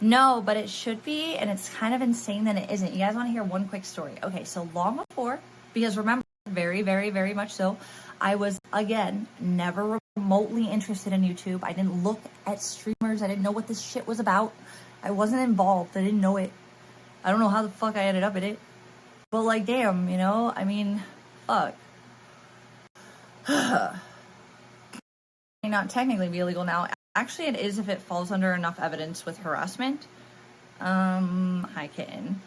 No, but it should be, and it's kind of insane that it isn't. You guys want to hear one quick story? Okay, so long before, because remember, very, very, very much so, I was, again, never remotely interested in YouTube. I didn't look at streamers. I didn't know what this shit was about. I wasn't involved. I didn't know it. I don't know how the fuck I ended up in it. But, like, damn, you know? I mean, fuck. Not technically be illegal now. Actually, it is if it falls under enough evidence with harassment. Hi, kitten.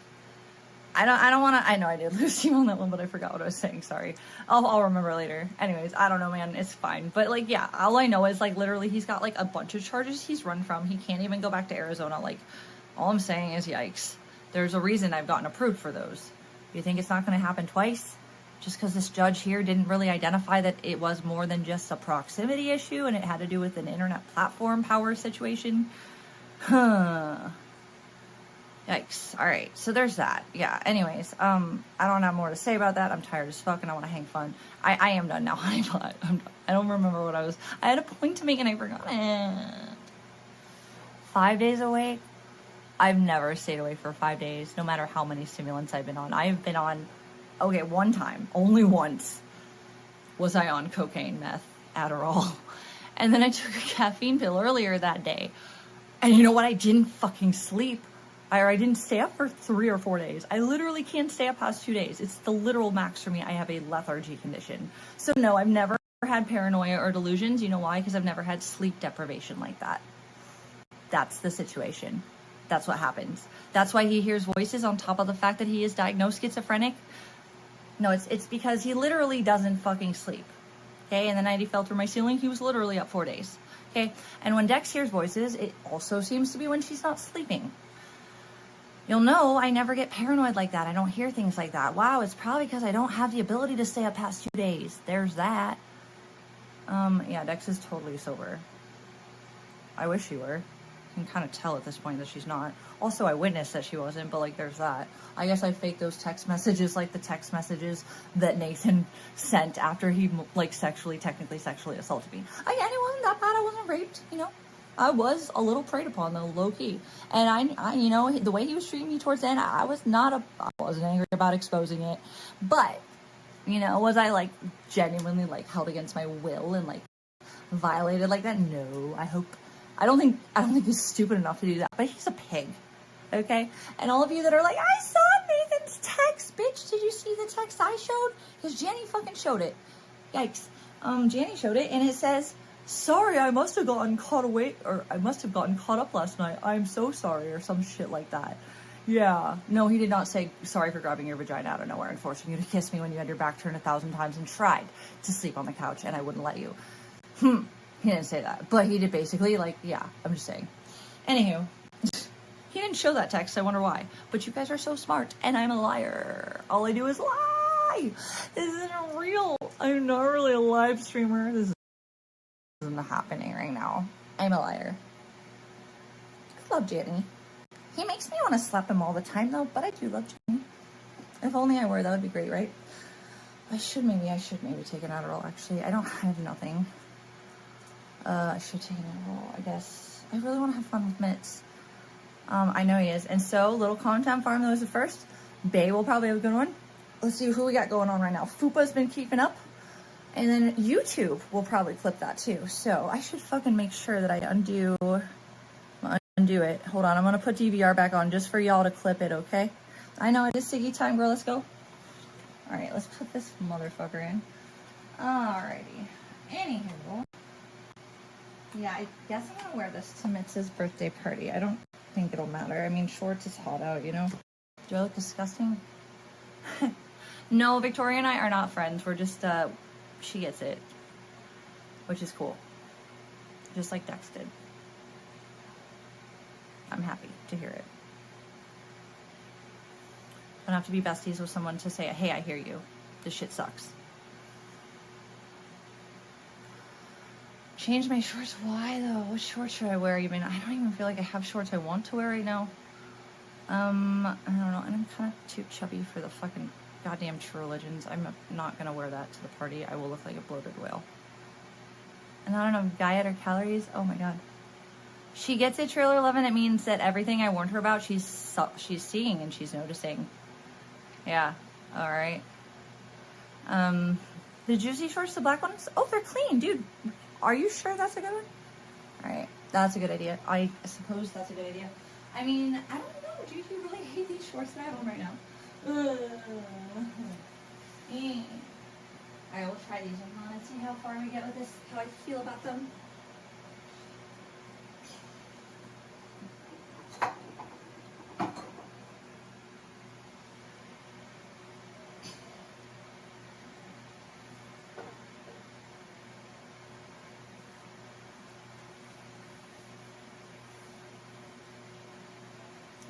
I don't want to. I know I did lose you on that one, but I forgot what I was saying. Sorry. I'll remember later. Anyways, I don't know, man. It's fine. But like, yeah, all I know is like literally he's got like a bunch of charges he's run from. He can't even go back to Arizona. Like, all I'm saying is yikes. There's a reason I've gotten approved for those. You think it's not going to happen twice? Just because this judge here didn't really identify that it was more than just a proximity issue and it had to do with an internet platform power situation? Huh. Yikes. All right. So there's that. Yeah. Anyways, I don't have more to say about that. I'm tired as fuck and I want to hang fun. I am done now. I'm done. I don't remember what I had a point to make and I forgot it. 5 days awake? I've never stayed awake for 5 days, no matter how many stimulants I've been on. I've been on, okay, one time, only once was I on cocaine, meth, Adderall. And then I took a caffeine pill earlier that day. And you know what? I didn't fucking sleep. I didn't stay up for 3 or 4 days. I literally can't stay up past 2 days. It's the literal max for me. I have a lethargy condition. So no, I've never had paranoia or delusions. You know why? Because I've never had sleep deprivation like that. That's the situation. That's what happens. That's why he hears voices on top of the fact that he is diagnosed schizophrenic. No, it's because he literally doesn't fucking sleep. Okay, and the night he fell through my ceiling, he was literally up 4 days. Okay, and when Dex hears voices, it also seems to be when she's not sleeping. You'll know I never get paranoid like that. I don't hear things like that. Wow, it's probably because I don't have the ability to stay up past 2 days. There's that. Yeah, Dex is totally sober. I wish she were. I can kind of tell at this point that she's not. Also, I witnessed that she wasn't, but like there's that. I guess I faked those text messages, like the text messages that Nathan sent after he like technically sexually assaulted me. It wasn't that bad. I wasn't raped, you know. I was a little preyed upon though, low key. And I you know, the way he was treating me towards the end, I wasn't angry about exposing it. But, you know, was I like genuinely like held against my will and like violated like that? No, I don't think he's stupid enough to do that, but he's a pig. Okay? And all of you that are like, I saw Nathan's text, bitch. Did you see the text I showed? Because Jenny fucking showed it. Yikes. Jenny showed it and it says, sorry, I must have gotten caught up last night. I'm so sorry, or some shit like that. Yeah. No, he did not say sorry for grabbing your vagina out of nowhere and forcing you to kiss me when you had your back turned 1,000 times and tried to sleep on the couch and I wouldn't let you. He didn't say that, but he did basically, like, yeah, I'm just saying. Anywho, he didn't show that text, I wonder why. But you guys are so smart, and I'm a liar. All I do is lie. This isn't real. I'm not really a live streamer. This isn't happening right now. I'm a liar. I love Jenny. He makes me want to slap him all the time, though, but I do love Jenny. If only I were, that would be great, right? I should maybe take an Adderall, actually. I have nothing. I should take an Adderall, I guess. I really want to have fun with Mitts. I know he is. And so, Little Content Farm, that was the first. Bay will probably have a good one. Let's see who we got going on right now. Fupa's been keeping up. And then YouTube will probably clip that too. So, I should fucking make sure that I undo it. Hold on, I'm going to put DVR back on just for y'all to clip it, okay? I know, it is Siggy time, girl. Let's go. Alright, let's put this motherfucker in. Alrighty. Anywho. Yeah, I guess I'm going to wear this to Mitz's birthday party. I don't think it'll matter. I mean, shorts is hot out, you know? Do I look disgusting? No, Victoria and I are not friends. We're just, she gets it. Which is cool. Just like Dex did. I'm happy to hear it. Don't have to be besties with someone to say, hey, I hear you. This shit sucks. Change my shorts. Why though? What shorts should I wear even? I don't even feel like I have shorts I want to wear right now. I don't know. And I'm kind of too chubby for the fucking goddamn True Religions. I'm not gonna wear that to the party. I will look like a bloated whale. And I don't know, diet or calories. Oh my god. She gets it, trailer 11. It means that everything I warned her about, she's seeing and she's noticing. Yeah. All right. The juicy shorts, the black ones. Oh, they're clean, dude. Are you sure that's a good one? All right. That's a good idea. I suppose that's a good idea. I mean, I don't know. Do you really hate these shorts that I have on right now? I will try these on and see how far we get with this, how I feel about them.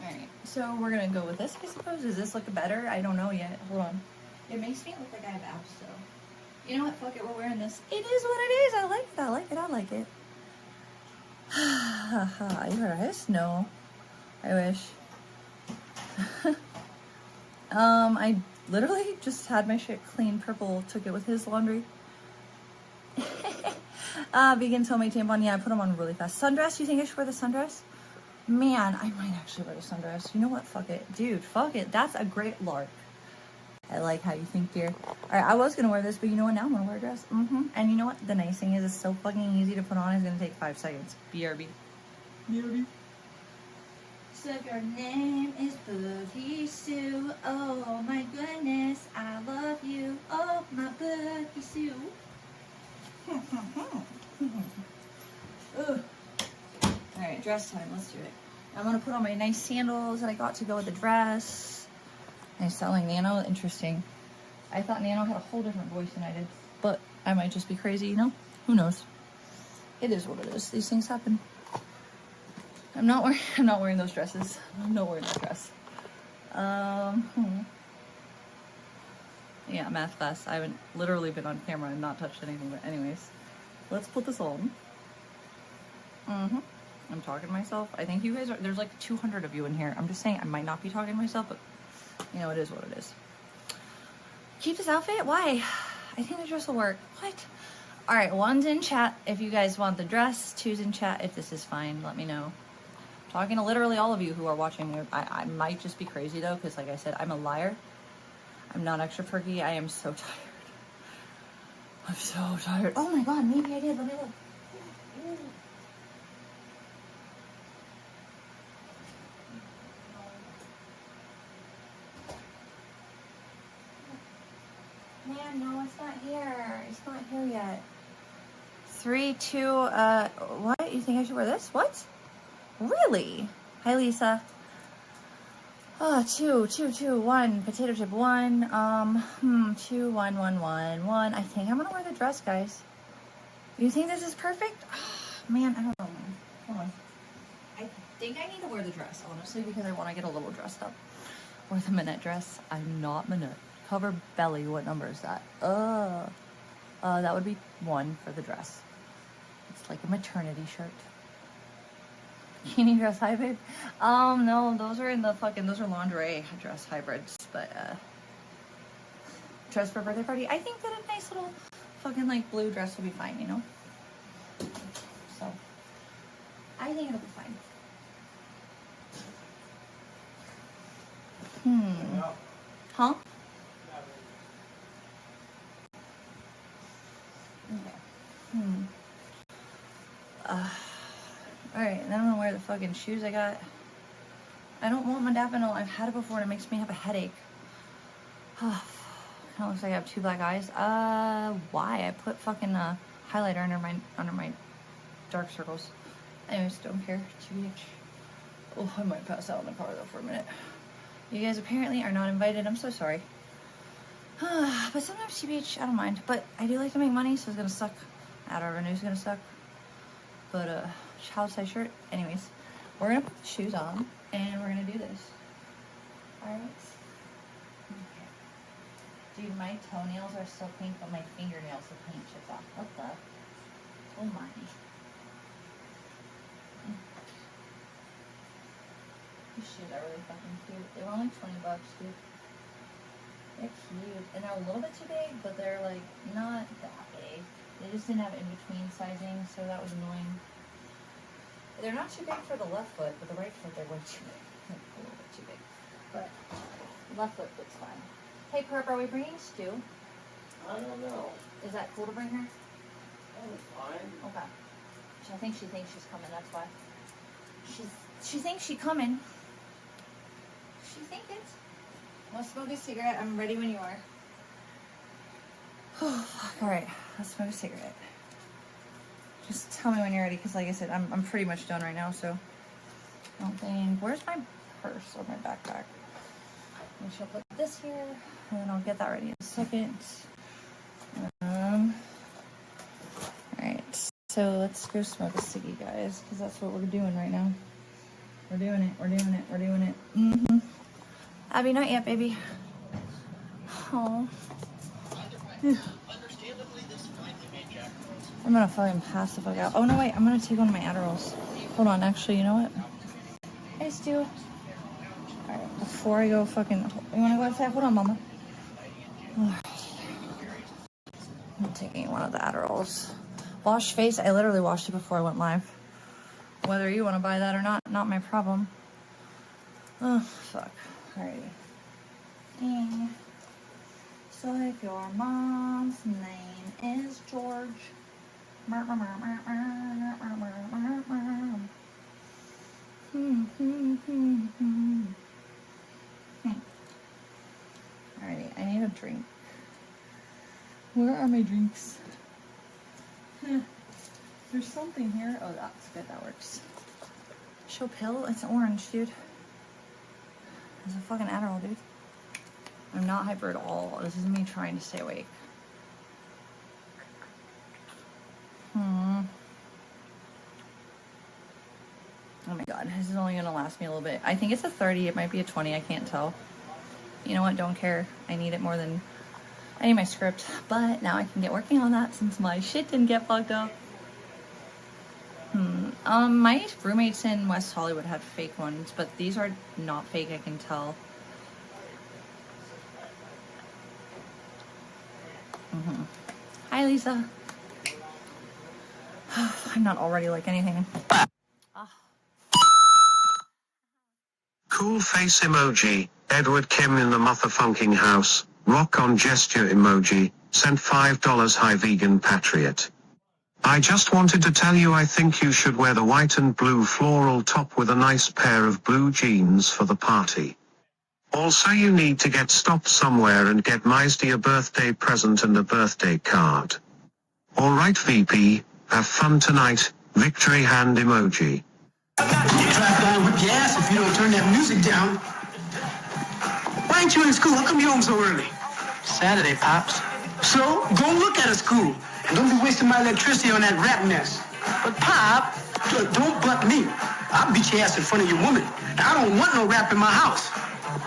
Alright, so we're gonna go with this, I suppose. Does this look better? I don't know yet. Hold on. It makes me look like I have abs, so. You know what? Fuck it, we're wearing this. It is what it is. I like it, I like it, I like it. You heard of this? No. I wish. I literally just had my shit clean. Purple took it with his laundry. Vegan told me tampon. Yeah, I put them on really fast. Sundress? You think I should wear the sundress? Man, I might actually wear the sundress. You know what? Fuck it. Dude, fuck it. That's a great lark. I like how you think, dear. Alright, I was gonna wear this, but you know what? Now I'm gonna wear a dress. And you know what? The nice thing is it's so fucking easy to put on. It's gonna take 5 seconds. BRB. BRB. So if your name is Boogie Sue, oh my goodness, I love you. Oh my Boogie Sue. Alright, dress time. Let's do it. I'm gonna put on my nice sandals that I got to go with the dress. Nice selling Nano. Interesting. I thought Nano had a whole different voice than I did, but I might just be crazy, you know? Who knows? It is what it is. These things happen. I'm not wearing those dresses. I'm not wearing that dress. Yeah, math class. I haven't literally been on camera and not touched anything, but anyways. Let's put this on. I'm talking to myself. I think you guys are, there's like 200 of you in here. I'm just saying I might not be talking to myself, but you know, it is what it is. Keep this outfit? Why? I think the dress will work. What? All right, 1's in chat if you guys want the dress. 2's in chat if this is fine. Let me know. I'm talking to literally all of you who are watching. I might just be crazy though, because like I said, I'm a liar. I'm not extra perky. I am so tired. I'm so tired. Oh my god, maybe I did. Let me look. Man, no, it's not here. It's not here yet. 3, 2, what? You think I should wear this? What? Really? Hi, Lisa. Oh, 2, 1, potato chip 1, 2, 1, 1, 1, 1. I think I'm gonna wear the dress, guys. You think this is perfect? Oh, man, I don't know. Hold on. I think I need to wear the dress, honestly, because I want to get a little dressed up. Or the Minette dress. I'm not Minette. Cover belly, what number is that? That would be 1 for the dress. It's like a maternity shirt. Bikini dress hybrid? No, those are in the those are lingerie dress hybrids, but, dress for a birthday party. I think that a nice little fucking, like, blue dress will be fine, you know? So, I think it'll be fine. Huh? Okay. Alright, and then I'm gonna wear the fucking shoes I got. I don't want modafinil. I've had it before and it makes me have a headache. Kind of looks like I have 2 black eyes. Why? I put fucking highlighter under my dark circles. Anyways, don't care. TBH. Oh, I might pass out in the car though for a minute. You guys apparently are not invited. I'm so sorry. But sometimes TBH, I don't mind. But I do like to make money, so it's gonna suck. Ad revenue's gonna suck. But child size shirt. Anyways, we're gonna put the shoes on and we're gonna do this. Alright. Okay. Dude, my toenails are still pink, but my fingernails the paint chips off. What the? Oh my. These shoes are really fucking cute. They were only $20, dude. They're cute. And they're a little bit too big, but they're like not that big. They just didn't have in-between sizing, so that was annoying. They're not too big for the left foot, but the right foot they're way too big. Like, a little bit too big. But left foot fits fine. Hey, Perp, are we bringing Stu? I don't know. Is that cool to bring her? Oh, fine. Okay. I think she thinks she's coming, that's why. She thinks she's coming. She think it. I'll smoke a cigarette. I'm ready when you are. Alright, let's smoke a cigarette. Just tell me when you're ready, because like I said, I'm pretty much done right now, so I don't think... Where's my purse or my backpack? I shall put this here, and then I'll get that ready in a second. Alright, so let's go smoke a ciggy, guys, because that's what we're doing right now. We're doing it, we're doing it, we're doing it. Mm-hmm. Abby, not yet, baby. Oh. I'm gonna fucking pass the fuck out. Oh, no, wait, I'm gonna take one of my Adderalls. Hold on, actually, you know what? Hey, Stu. Alright, before I go fucking... You wanna go outside? Hold on, mama. I'm taking one of the Adderalls. Wash face. I literally washed it before I went live. Whether you want to buy that or not my problem. Oh, fuck. Alrighty. So if your mom's name is George. Alrighty, I need a drink. Where are my drinks? There's something here. Oh, that's good. That works. Show pill? It's orange, dude. It's a fucking Adderall, dude. I'm not hyper at all. This is me trying to stay awake. Oh my god. This is only going to last me a little bit. I think it's a 30. It might be a 20. I can't tell. You know what? Don't care. I need it more than... I need my script. But now I can get working on that since my shit didn't get fucked up. My roommates in West Hollywood had fake ones, but these are not fake, I can tell. Hi, Lisa. I'm not already like anything. Cool face emoji. Edward Kim in the motherfucking house. Rock on gesture emoji. Sent $5 hi vegan Patriot. I just wanted to tell you I think you should wear the white and blue floral top with a nice pair of blue jeans for the party. Also you need to get stopped somewhere and get Maisty a birthday present and a birthday card. Alright VP, have fun tonight, victory hand emoji. You drive by and whip your ass if you don't turn that music down. Why ain't you in school? How come you home so early? Saturday, Pops. So, go look at a school. And don't be wasting my electricity on that rap mess. But, Pop... Look, don't butt me. I'll beat your ass in front of your woman. And I don't want no rap in my house.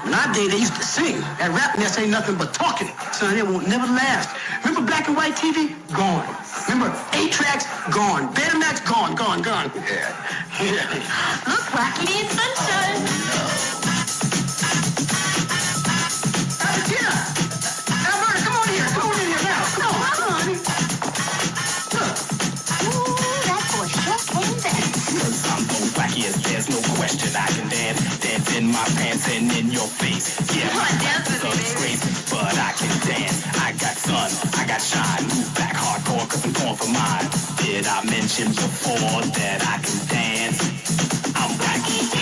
When I did, they used to sing. That rap mess ain't nothing but talking. Son, it won't never last. Remember black and white TV? Gone. Remember 8-tracks? Gone. Betamax? Gone, gone, gone. Yeah. Look, Rocky and Sunshine. Tina! Alberta, come on here. Come on in here now. Come on, come on. Look. Ooh, that boy sure came back. Cause I'm so wacky as there's no question I can dance. Dance in my pants and in your face. Yeah, Come on, dance with me, baby. Grace, but I can dance. I got sun, I got shine. Move back hardcore cause I'm going for mine. Did I mention before that I can dance? I'm wacky.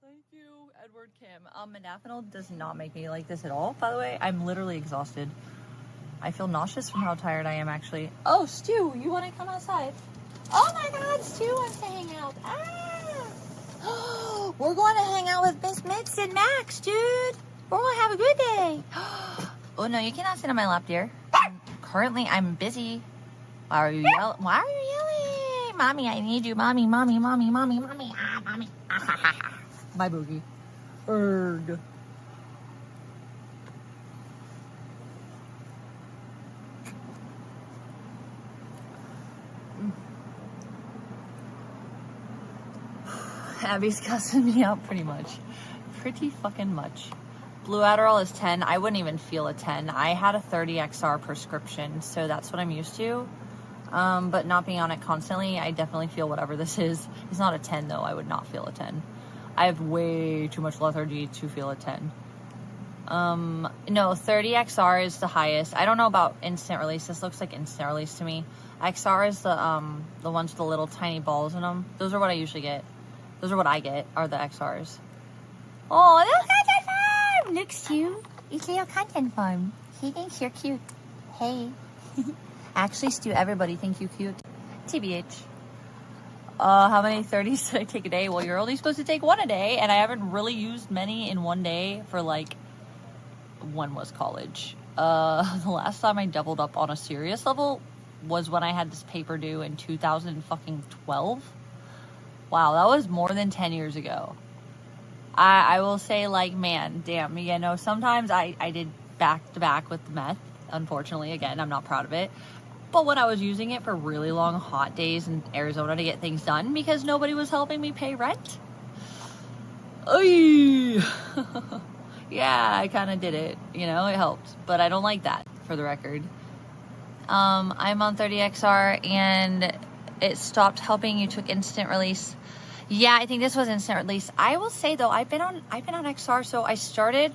Thank you, Edward Kim. Modafinil does not make me like this at all, by the way. I'm literally exhausted. I feel nauseous from how tired I am, actually. Oh, Stu, you want to come outside? Oh my god, Stu wants to hang out. Ah! We're going to hang out with Miss Mitz and Max, dude. We're going to have a good day. Oh, no, you cannot sit on my lap, dear. Currently, I'm busy. Why are you yelling? Why are you yelling? Mommy, I need you. Mommy, mommy, mommy, mommy, mommy. Ah, mommy. Bye, Boogie. Erg. Abby's cussing me out pretty much. Pretty fucking much. Blue Adderall is 10. I wouldn't even feel a 10. I had a 30 XR prescription, so that's what I'm used to. But not being on it constantly, I definitely feel whatever this is. It's not a 10 though. I would not feel a 10. I have way too much lethargy to feel a 10. No, 30 XR is the highest. I don't know about instant release. This looks like instant release to me. XR is the ones with the little tiny balls in them. Those are what I usually get. Those are what I get, are the XRs. Oh, little content farm! Looks cute. It's a little content farm. He thinks you're cute. Hey. Actually, Stu, everybody thinks you cute. TBH. How many 30s did I take a day? Well, you're only supposed to take one a day, and I haven't really used many in one day for like, when was college? The last time I doubled up on a serious level was when I had this paper due in 2012. Wow, that was more than 10 years ago. I will say, like, man, damn, you know, sometimes I did back to back with the meth. Unfortunately, again, I'm not proud of it. But when I was using it for really long hot days in Arizona to get things done because nobody was helping me pay rent. Oy. Yeah, I kind of did it. You know, it helped. But I don't like that, for the record. I'm on 30XR and it stopped helping. You took instant release. Yeah, I think this was instant release. I will say though, I've been on XR. So I started,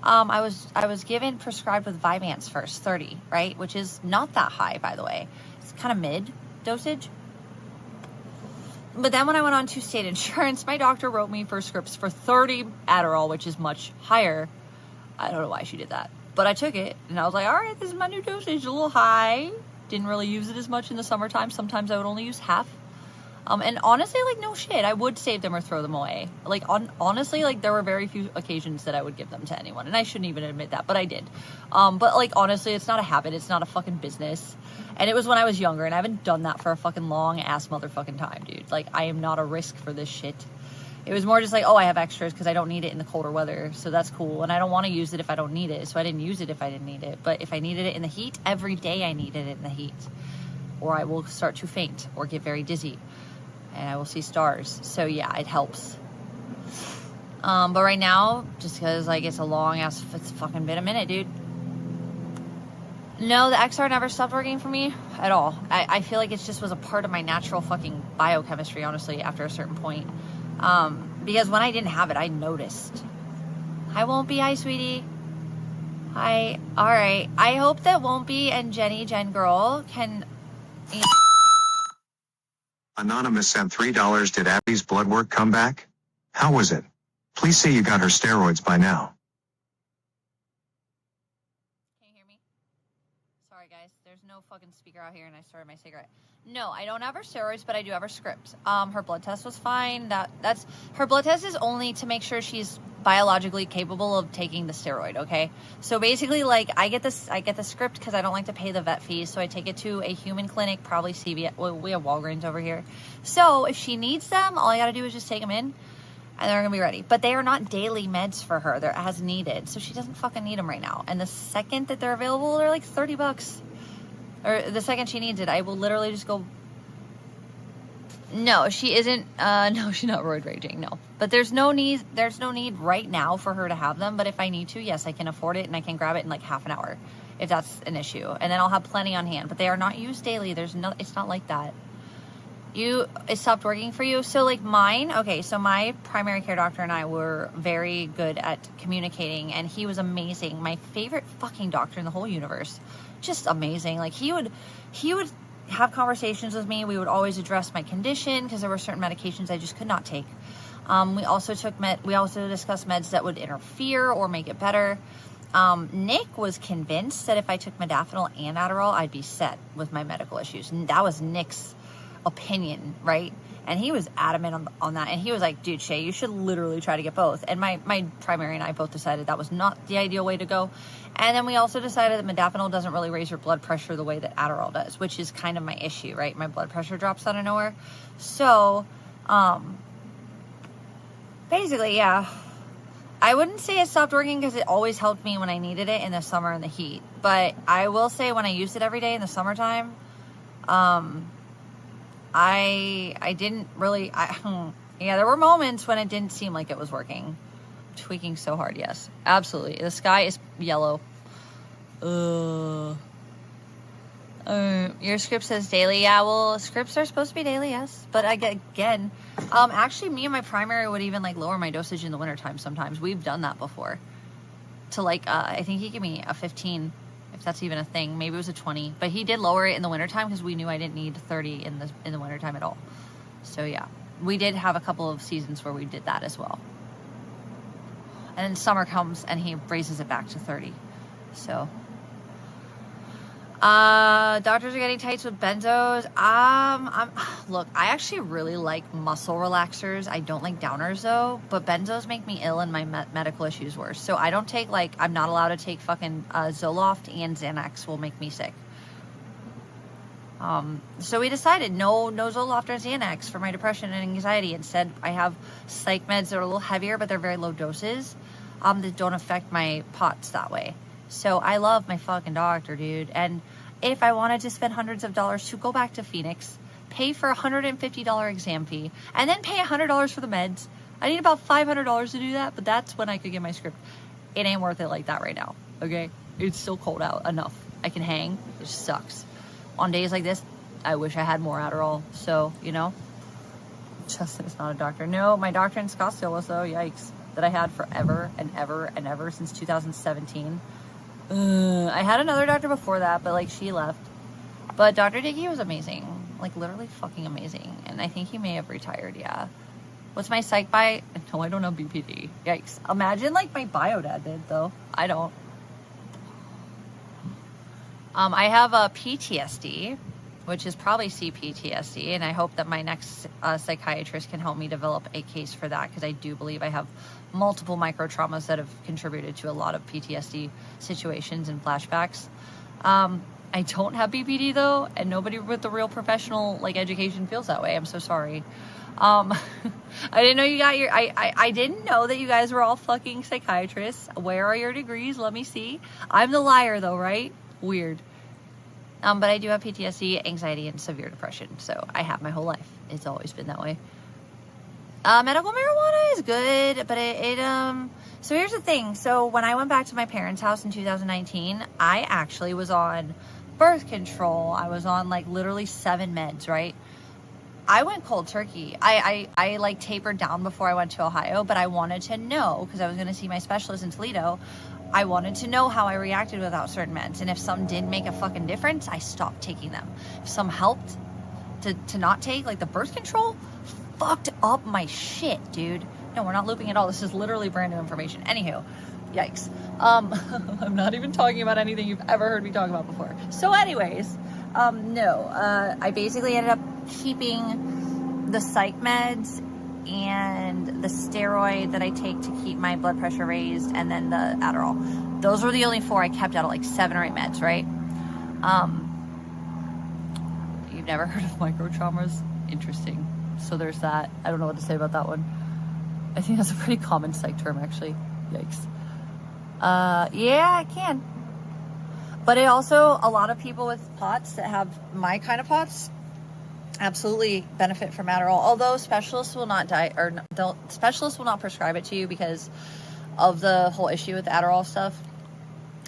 I was given prescribed with Vyvanse first, 30, right? Which is not that high, by the way. It's kind of mid dosage. But then when I went on to state insurance, my doctor wrote me for scripts for 30 Adderall, which is much higher. I don't know why she did that. But I took it, and I was like, all right, this is my new dosage, a little high. Didn't really use it as much in the summertime. Sometimes I would only use half. And honestly, like, no shit, I would save them or throw them away. Like, honestly, like, there were very few occasions that I would give them to anyone. And I shouldn't even admit that, but I did. But, like, honestly, it's not a habit. It's not a fucking business. And it was when I was younger, and I haven't done that for a fucking long-ass motherfucking time, dude. Like, I am not a risk for this shit. It was more just like, oh, I have extras because I don't need it in the colder weather, so that's cool. And I don't want to use it if I don't need it, so I didn't use it if I didn't need it. But if I needed it in the heat, every day I needed it in the heat. Or I will start to faint or get very dizzy. And I will see stars. So yeah, it helps. But right now, just because like it's a long ass, it's fucking been a minute, dude. No, the XR never stopped working for me at all. I feel like it just was a part of my natural fucking biochemistry, honestly, after a certain point. Because when I didn't have it, I noticed. I won't be, hi, sweetie. Hi, all right. I hope that Won't Be and Jen Girl can... Anonymous sent $3. Did Abby's blood work come back? How was it? Please say you got her steroids by now. Can you hear me? Sorry guys, there's no fucking speaker out here and I started my cigarette. No, I don't have her steroids, but I do have her script. Her blood test was fine. That's her blood test is only to make sure she's biologically capable of taking the steroid, okay? So basically, like, I get the script because I don't like to pay the vet fees, so I take it to a human clinic, probably CVS. Well, we have Walgreens over here. So if she needs them, all I gotta do is just take them in, and they're gonna be ready. But they are not daily meds for her. They're as needed, so she doesn't fucking need them right now. And the second that they're available, they're like $30. Or the second she needs it, I will literally just go. No, she isn't. No, she's not roid raging. No, but there's no need right now for her to have them. But if I need to, yes, I can afford it and I can grab it in like half an hour, if that's an issue. And then I'll have plenty on hand. But they are not used daily. It's not like that. It stopped working for you. So like mine. Okay, so my primary care doctor and I were very good at communicating, and he was amazing. My favorite fucking doctor in the whole universe. Just amazing. Like he would have conversations with me. We would always address my condition because there were certain medications I just could not take. We also discussed meds that would interfere or make it better. Nick was convinced that if I took modafinil and Adderall, I'd be set with my medical issues. And that was Nick's opinion, right? And he was adamant on that. And he was like, dude, Shay, you should literally try to get both. And my primary and I both decided that was not the ideal way to go. And then we also decided that modafinil doesn't really raise your blood pressure the way that Adderall does, which is kind of my issue, right? My blood pressure drops out of nowhere. So, basically, yeah. I wouldn't say it stopped working because it always helped me when I needed it in the summer and the heat. But I will say when I used it every day in the summertime, I didn't really, Yeah, there were moments when it didn't seem like it was working. Tweaking so hard, yes. Absolutely. The sky is yellow. Your script says daily. Yeah, well, scripts are supposed to be daily, yes. But actually, me and my primary would even like lower my dosage in the wintertime sometimes. We've done that before. To like, I think he gave me a 15, if that's even a thing. Maybe it was a 20. But he did lower it in the wintertime because we knew I didn't need 30 in the wintertime at all. So yeah, we did have a couple of seasons where we did that as well. And then summer comes and he raises it back to 30. So... doctors are getting tights with benzos. Look, I actually really like muscle relaxers. I don't like downers though, but benzos make me ill and my medical issues worse. So I don't take I'm not allowed to take fucking Zoloft, and Xanax will make me sick. So we decided no Zoloft or Xanax for my depression and anxiety. Instead, I have psych meds that are a little heavier, but they're very low doses, that don't affect my POTS that way. So I love my fucking doctor, dude. And if I wanted to spend hundreds of dollars to go back to Phoenix, pay for a $150 exam fee, and then pay $100 for the meds, I need about $500 to do that, but that's when I could get my script. It ain't worth it like that right now, okay? It's still cold out enough. I can hang. It just sucks. On days like this, I wish I had more Adderall. So, Justin is not a doctor. No, my doctor in Scottsdale was, though. Yikes. That I had forever and ever and ever since 2017. I had another doctor before that, but she left. But Dr. Dickey was amazing, literally fucking amazing. And I think he may have retired. Yeah. What's my psych by? No, I don't know BPD. Yikes. Imagine my bio dad did though. I don't. I have a PTSD, which is probably CPTSD, and I hope that my next psychiatrist can help me develop a case for that, because I do believe I have multiple micro traumas that have contributed to a lot of PTSD situations and flashbacks. I don't have BPD though, and nobody with the real professional education feels that way. I'm so sorry. I didn't know you got your. I didn't know that you guys were all fucking psychiatrists. Where are your degrees? Let me see. I'm the liar though, right? Weird. But I do have PTSD, anxiety, and severe depression. So I have my whole life. It's always been that way. Medical marijuana is good, but so here's the thing. So when I went back to my parents' house in 2019, I actually was on birth control. I was on literally 7 meds, right? I went cold turkey. I tapered down before I went to Ohio, but I wanted to know, because I was going to see my specialist in Toledo. I wanted to know how I reacted without certain meds. And if some did make a fucking difference, I stopped taking them. If some helped to not take, the birth control, fucked up my shit, dude. No, we're not looping at all. This is literally brand new information. Anywho, yikes. I'm not even talking about anything you've ever heard me talk about before. So anyways, I basically ended up keeping the psych meds and the steroid that I take to keep my blood pressure raised, and then the Adderall. Those were the only 4 I kept out of 7 or 8 meds, right? You've never heard of micro traumas? Interesting. So there's that. I don't know what to say about that one. I think that's a pretty common psych term, actually. Yikes. Yeah, I can. But it also, a lot of people with POTS that have my kind of POTS absolutely benefit from Adderall. Although specialists will not specialists will not prescribe it to you because of the whole issue with the Adderall stuff.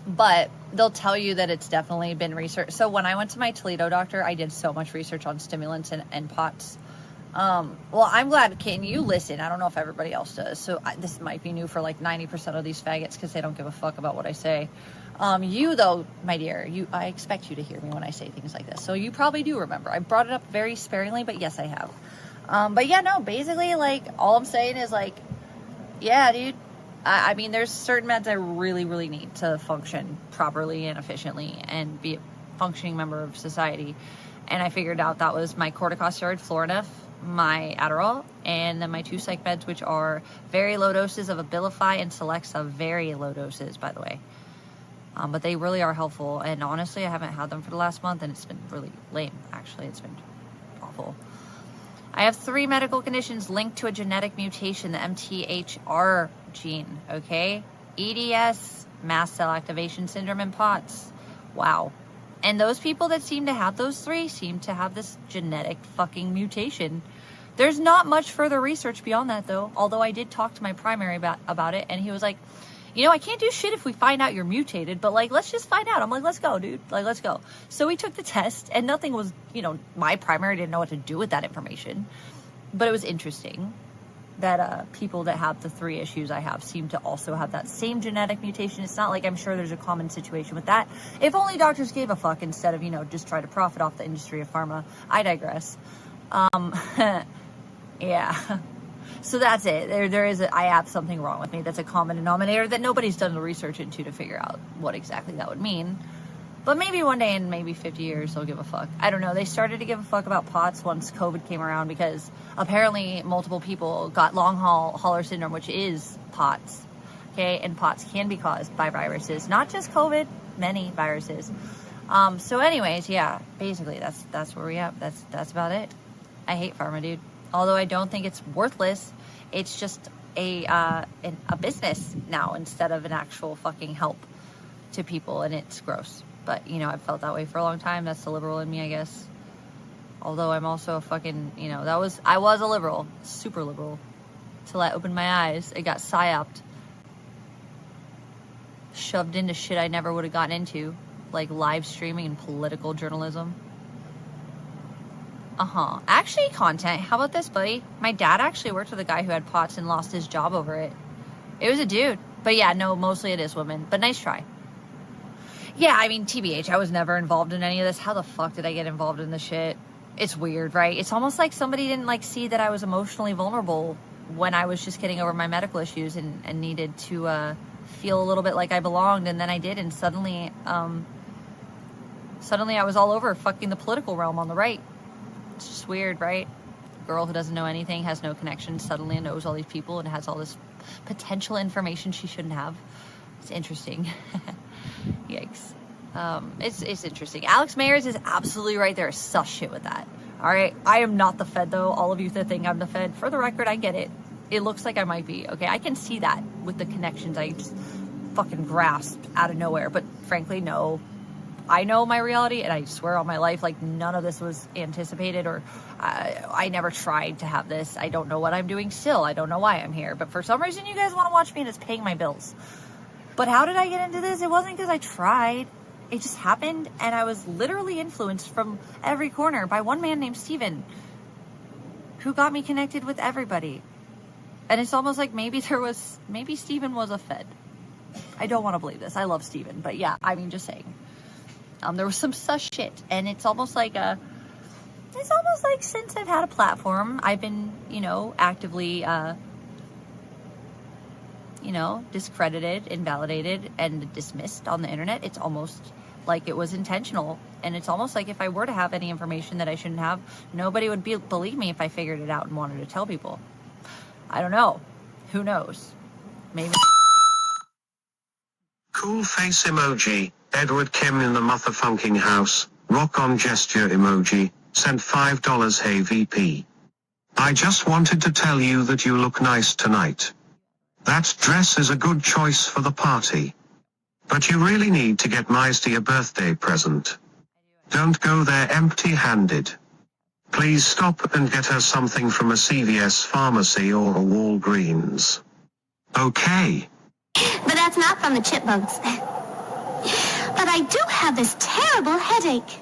But they'll tell you that it's definitely been researched. So when I went to my Toledo doctor, I did so much research on stimulants and POTS. Well, I'm glad, Kitten, you listen. I don't know if everybody else does. So this might be new for 90% of these faggots because they don't give a fuck about what I say. You though, my dear, I expect you to hear me when I say things like this. So you probably do remember. I brought it up very sparingly, but yes, I have. But yeah, no, basically all I'm saying is yeah, dude. I mean, there's certain meds I really, really need to function properly and efficiently and be a functioning member of society. And I figured out that was my corticosteroid, Florinef, my Adderall, and then my 2 psych meds, which are very low doses of Abilify and Celexa, very low doses, by the way. But they really are helpful. And honestly, I haven't had them for the last month, and it's been really lame, actually. It's been awful. I have 3 medical conditions linked to a genetic mutation, the MTHR gene, okay? EDS, mast cell activation syndrome, and POTS. Wow. And those people that seem to have those 3 seem to have this genetic fucking mutation There's not much further research beyond that, though. Although I did talk to my primary about it, and he was like, you know, I can't do shit if we find out you're mutated, but like, let's just find out. I'm like, let's go, dude. Like, let's go. So we took the test, and nothing was, you know, my primary didn't know what to do with that information. But it was interesting that people that have the 3 issues I have seem to also have that same genetic mutation. It's not like I'm sure there's a common situation with that. If only doctors gave a fuck instead of, you know, just try to profit off the industry of pharma. I digress. Yeah. So that's it. I have something wrong with me. That's a common denominator that nobody's done the research into to figure out what exactly that would mean. But maybe one day in maybe 50 years they'll give a fuck. I don't know. They started to give a fuck about POTS once COVID came around because apparently multiple people got long hauler syndrome, which is POTS. Okay, and POTS can be caused by viruses, not just COVID, many viruses. So anyways, yeah, basically that's where we at. That's about it. I hate pharma, dude. Although I don't think it's worthless, it's just a business now instead of an actual fucking help to people, and it's gross. But, you know, I've felt that way for a long time. That's the liberal in me, I guess. Although I'm also a fucking, you know, I was a liberal, super liberal, till I opened my eyes. It got psyoped, shoved into shit I never would have gotten into, like live streaming and political journalism. Actually, content. How about this, buddy? My dad actually worked with a guy who had POTS and lost his job over it. It was a dude. But yeah, no, mostly it is women. But nice try. Yeah, I mean, TBH, I was never involved in any of this. How the fuck did I get involved in this shit? It's weird, right? It's almost like somebody didn't, like, see that I was emotionally vulnerable when I was just getting over my medical issues and needed to feel a little bit like I belonged. And then I did, and suddenly I was all over fucking the political realm on the right. It's just weird, right? A girl who doesn't know anything, has no connection, suddenly knows all these people and has all this potential information she shouldn't have. It's interesting. Yikes. It's interesting. Alex Mayers is absolutely right. There is sus shit with that. All right. I am not the Fed, though. All of you that think I'm the Fed, for the record, I get it. It looks like I might be. Okay. I can see that with the connections I just fucking grasped out of nowhere. But frankly, no. I know my reality, and I swear on my life, like, none of this was anticipated, or I never tried to have this. I don't know what I'm doing still. I don't know why I'm here. But for some reason, you guys want to watch me, and it's paying my bills. But how did I get into this? It wasn't because I tried. It just happened, and I was literally influenced from every corner by one man named Steven, who got me connected with everybody. And it's almost like maybe Steven was a Fed. I don't want to believe this. I love Steven, but yeah, I mean, just saying. There was some sus shit, and it's almost like since I've had a platform, I've been, you know, actively, discredited, invalidated, and dismissed on the internet. It's almost like it was intentional, and it's almost like if I were to have any information that I shouldn't have, nobody would believe me if I figured it out and wanted to tell people. I don't know. Who knows? Maybe. Cool face emoji. Edward Kim in the motherfucking house. Rock on gesture emoji. Sent $5. Hey VP. I just wanted to tell you that you look nice tonight. That dress is a good choice for the party. But you really need to get Maisty a birthday present. Don't go there empty-handed. Please stop and get her something from a CVS pharmacy or a Walgreens. Okay. But that's not from the chipmunks. But I do have this terrible headache.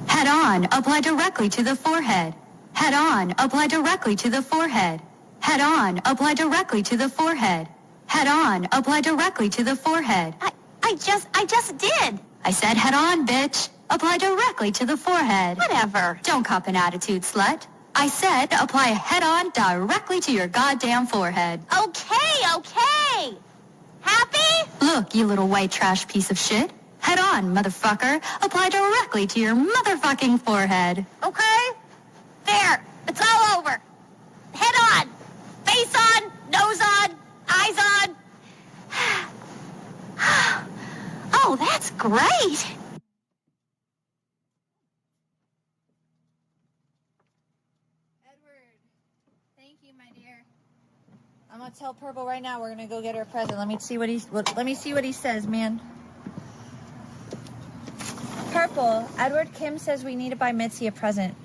Head on, apply directly to the forehead. Head on, apply directly to the forehead. Head on, apply directly to the forehead. Head on, apply directly to the forehead. I just did. I said head on, bitch. Apply directly to the forehead. Whatever. Don't cop an attitude, slut. I said apply head on directly to your goddamn forehead. Okay. Happy? Look, you little white trash piece of shit. Head on, motherfucker. Apply directly to your motherfucking forehead. Okay. There. It's all over. Head on. Face on. Nose on. Eyes on. Oh, that's great. Edward, thank you, my dear. I'm gonna tell Purple right now we're gonna go get her a present. Let me see what he says, man. Purple, Edward Kim says we need to buy Mitzi a present.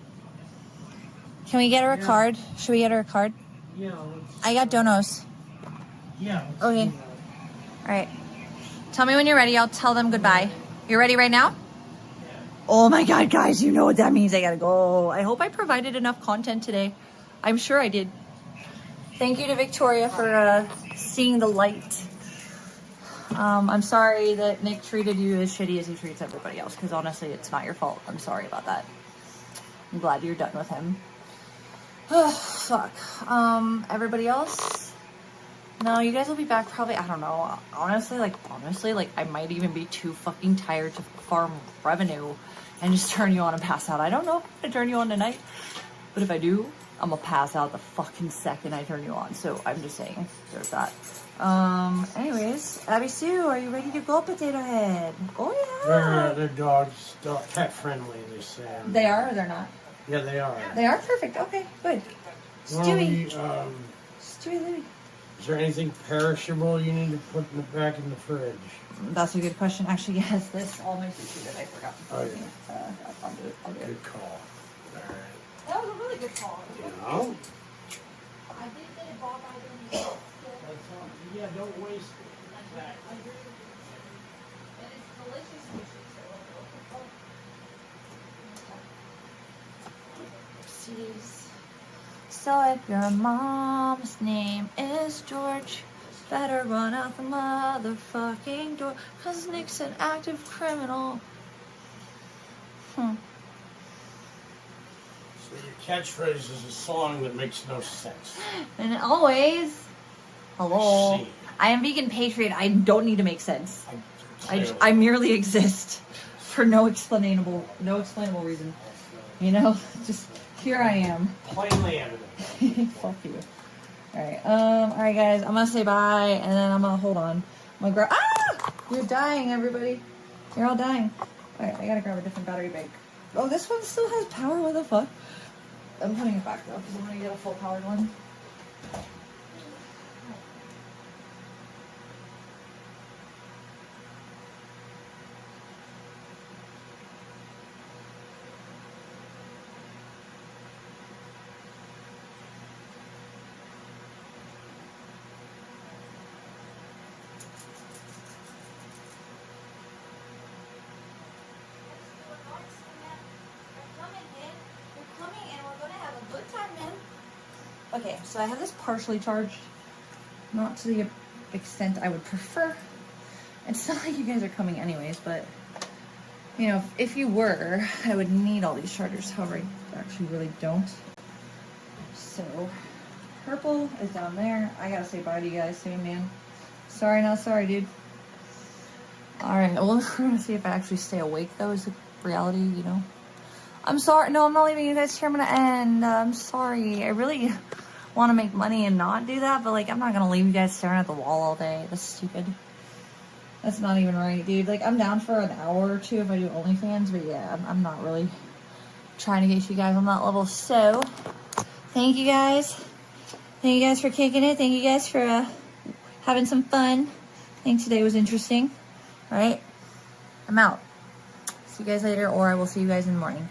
Can we get her a card? Should we get her a card? Yeah. I got donos. Yeah. Okay. All right. Tell me when you're ready. I'll tell them goodbye. You're ready right now? Oh my God, guys, you know what that means. I gotta go. I hope I provided enough content today. I'm sure I did. Thank you to Victoria for seeing the light. I'm sorry that Nick treated you as shitty as he treats everybody else, because honestly, it's not your fault. I'm sorry about that. I'm glad you're done with him. Oh, fuck. Everybody else? No, you guys will be back probably, I don't know. Honestly, I might even be too fucking tired to farm revenue and just turn you on and pass out. I don't know if I'm gonna turn you on tonight, but if I do, I'm gonna pass out the fucking second I turn you on. So I'm just saying, there's that. Anyways, Abby Sue, are you ready to go, Potato Head? Oh yeah. They're dogs, pet friendly, they say. They are or they're not? Yeah, they are. They are perfect. Okay, good. Stewie. Stewie Louie. Is there anything perishable you need to put in the back in the fridge? That's a good question. Actually, yes, this all my sushi that I forgot. Oh, yeah. I'll do it. Good call. All right. That was a really good call. You know? I did get it bought by them. Yeah, don't waste it. Exactly. And it's delicious sushi, so if your mom's name is George, better run out the motherfucking door, 'cause Nick's an active criminal. So your catchphrase is a song that makes no sense. And always, hello, See. I am vegan Patriot. I don't need to make sense. Clearly. I merely exist for no explainable reason. You know, just here I am. Plainly evident. Fuck you. All right, guys. I'm gonna say bye, and then I'm gonna hold on. I'm gonna grab. Ah! You're dying, everybody. You're all dying. All right, I gotta grab a different battery bank. Oh, this one still has power. What the fuck? I'm putting it back though, because I'm gonna get a full powered one. Okay, so I have this partially charged, not to the extent I would prefer. It's not like you guys are coming anyways, but you know, if you were, I would need all these chargers. However, I actually really don't. So, purple is down there. I gotta say bye to you guys soon, man. Sorry, not sorry, dude. Alright, well, we're gonna see if I actually stay awake, though, is the reality, you know. I'm sorry. No, I'm not leaving you guys here. I'm gonna end. I'm sorry. I really want to make money and not do that, but like, I'm not gonna leave you guys staring at the wall all day. That's stupid. That's not even right, dude. Like, I'm down for an hour or two if I do OnlyFans, but yeah, I'm not really trying to get you guys on that level. So, thank you guys. Thank you guys for kicking it. Thank you guys for having some fun. I think today was interesting. All right, I'm out. See you guys later, or I will see you guys in the morning.